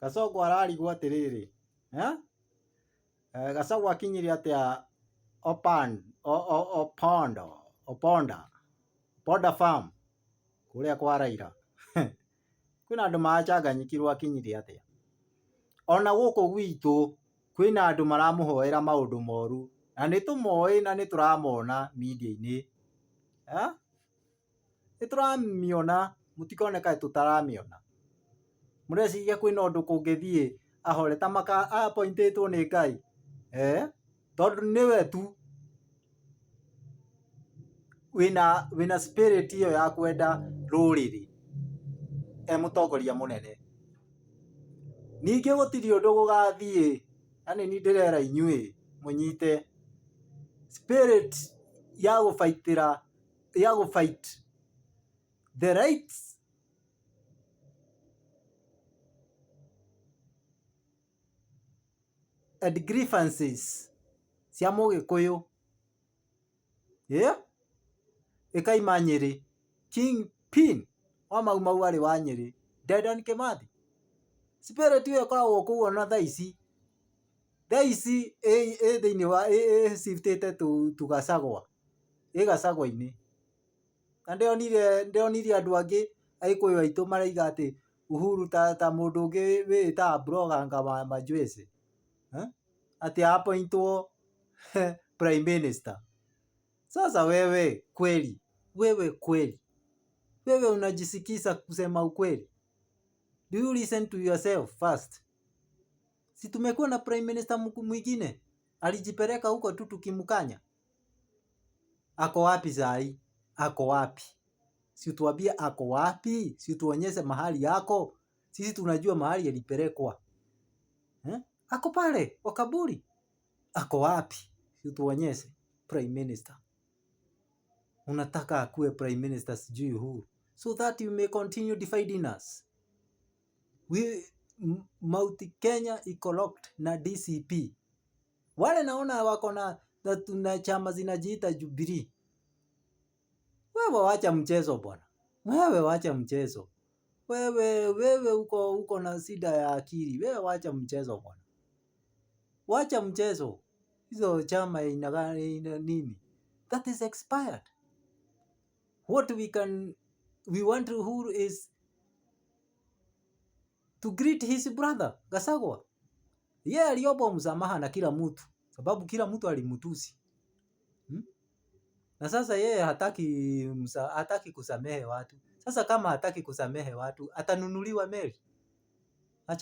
Gacogwa ararigwo atiriri Gacogwa akinyire atia Oponda farm kuria kwa Raila kwina andu macanganyikirwo akinyire atia. Ona guku gwitu kwina andu maramuhoera maundu moru na nitumoi na nituramona media-ini nituramiona mutikone kae tutaramiona. Mureciria kwina undu kungithie ahore ta maka appointitwo ni Ngai tondu niwe tu wina spirit iyo ya kwenda ruriri mutongoria munene. Ningi gutiri undu gugathie, yani ni ndirera inyui munyite spirit ya fight the rights and grievances cia Mugikuyu ikaima Nyeri. Kingpin wa mau ari wa Nyeri Dedan Kimathi. Spirit iyo ikoragwo kuu ona thaa ici thiini wa shiftite tu Gacagua Gacagua-ini. Na ndionire andu angi Agikuyu aitu maraiga ati Uhuru ta mundu ungi witaga blogger anga majuice ati appointwo prime minister. Sasa wewe kweli unajisikiza kusema ukweli? Do you listen to yourself first? Si tumekuwa na prime minister mwingine alijipeleka huko tu tukimkanya. Ako wapi sahi? Ako wapi? Si tuambie ako wapi? Si tuonyeshe mahali yako. Sisi tunajua mahali alipelekwa. Ako pale kwa kaburi. Ako wapi? Si tuonyeshe prime minister. Unataka akuwe prime minister sijui Uhuru, so that you may continue dividing us. Mount Kenya iko locked na DCP. Wale naona wako na chama zinajiita Jubilee. Wewe wacha mchezo bwana. Wewe wacha mchezo. Wewe uko na shida ya akili. Wewe wacha mchezo bwana. Wacha mchezo. Hizo chama ina nini? That is expired. What we want Uhuru is to greet his brother Gachagua. Yeye aliomba msamaha na kila mtu, sababu kila mtu alimutusi. Na sasa yeye hataki kusamehe watu. Sasa kama hataki kusamehe watu, atanunuliwa meli.